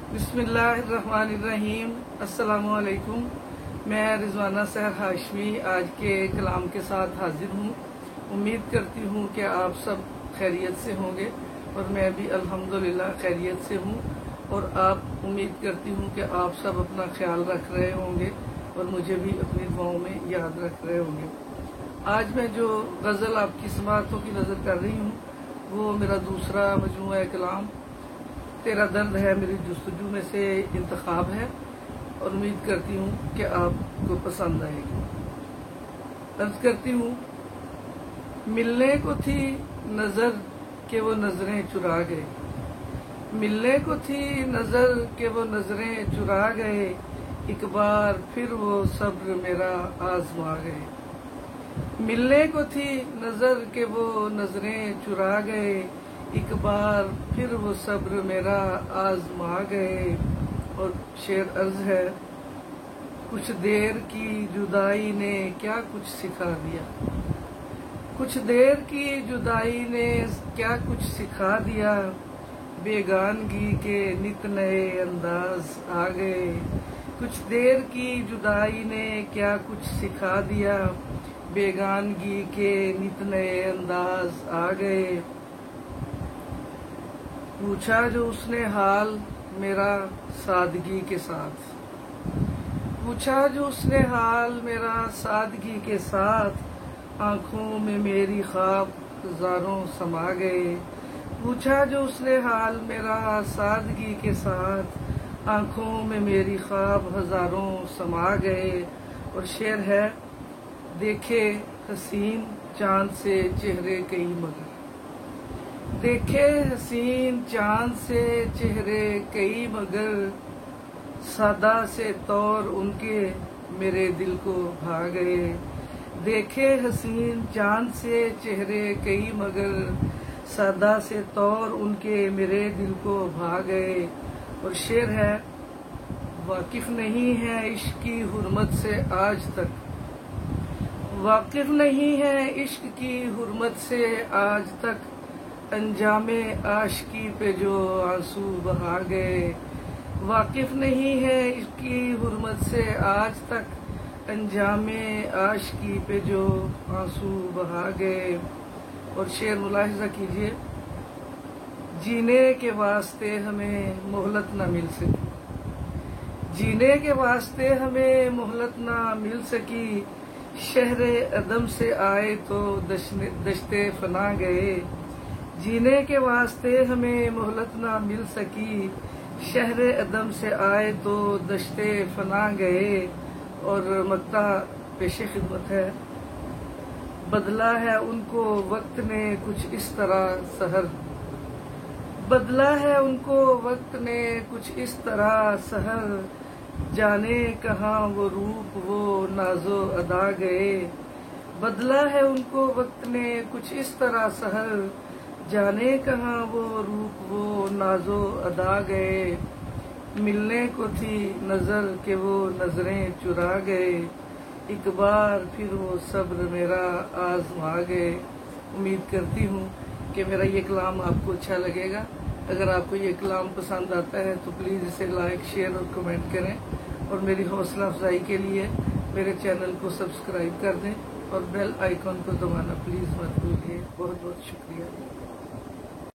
बिस्मिल्लाहिर्रहमानिर्रहीम। अस्सलामुअलैकुम। मैं रिजवाना सहर हाशमी आज के कलाम के साथ हाजिर हूँ। उम्मीद करती हूँ कि आप सब खैरियत से होंगे और मैं भी अल्हम्दुलिल्लाह खैरियत से हूँ, और आप उम्मीद करती हूँ कि आप सब अपना ख्याल रख रहे होंगे और मुझे भी अपनी दुआओं में याद रख रहे होंगे। आज मैं जो गज़ल आपकी समाअतों की नज़र कर रही हूँ वो मेरा दूसरा मजमूआ कलाम तेरा दर्द है मेरी जुस्तजू में से इंतखाब है, और उम्मीद करती हूँ कि आपको पसंद आएगी। अर्ज करती हूँ, मिलने को थी नजर के वो नजरें चुरा गए, मिलने को थी नजर के वो नजरें चुरा गए, एक बार फिर वो सब्र मेरा आजमा गए। मिलने को थी नजर के वो नजरें चुरा गए, एक बार फिर वो सब्र मेरा आजमा गए। और शेर अर्ज है, कुछ देर की जुदाई ने क्या कुछ सिखा दिया, कुछ देर की जुदाई ने क्या कुछ सिखा दिया, बेगानगी के नित नए अंदाज आ गए। कुछ देर की जुदाई ने क्या कुछ सिखा दिया, बेगानगी के नित नए अंदाज आ गए। पूछा जो उसने हाल मेरा सादगी के साथ, पूछा जो उसने हाल मेरा सादगी के साथ, आंखों में मेरी ख्वाब हजारों समा गए। पूछा जो उसने हाल मेरा सादगी के साथ, आंखों में मेरी ख्वाब हजारों समा गए। और शेर है, देखे हसीन चांद से चेहरे कई मगर, देखे हसीन चांद से चेहरे कई मगर, सादा से तौर उनके मेरे दिल को भा गए। देखे हसीन चांद से चेहरे कई मगर, सादा से तौर उनके मेरे दिल को भा गए। और शेर है, वाकिफ नहीं है इश्क की हुर्मत से आज तक, वाकिफ नहीं है इश्क की हुर्मत से आज तक, अंजामे आशिकी पे जो आंसू बहा गए। वाकिफ नहीं है इसकी हुर्मत से आज तक, अंजामे आशिकी पे जो आंसू बहा गए। और शेर मुलाहिजा कीजिए, जीने के वास्ते हमें मोहलत ना मिल सकी, जीने के वास्ते हमें मोहलत ना मिल सकी, शहरे अदम से आए तो दश्ते फना गए। जीने के वास्ते हमें मोहलत ना मिल सकी, शहरे अदम से आए तो दश्ते फना गए। और मक्ता पेशे खिदमत है, बदला है उनको वक्त ने कुछ इस तरह सहर, बदला है उनको वक्त ने कुछ इस तरह सहर, जाने कहाँ वो रूप वो नाजो अदा गए। बदला है उनको वक्त ने कुछ इस तरह सहर, जाने कहाँ वो रूप वो नाजो अदा गए। मिलने को थी नजर के वो नजरें चुरा गए, एक बार फिर वो सब्र मेरा आजमा गए। उम्मीद करती हूँ कि मेरा ये कलाम आपको अच्छा लगेगा। अगर आपको ये कलाम पसंद आता है तो प्लीज़ इसे लाइक, शेयर और कमेंट करें, और मेरी हौसला अफजाई के लिए मेरे चैनल को सब्सक्राइब कर दें और बेल आइकॉन को दबाना प्लीज़ मत भूलिए। बहुत बहुत शुक्रिया।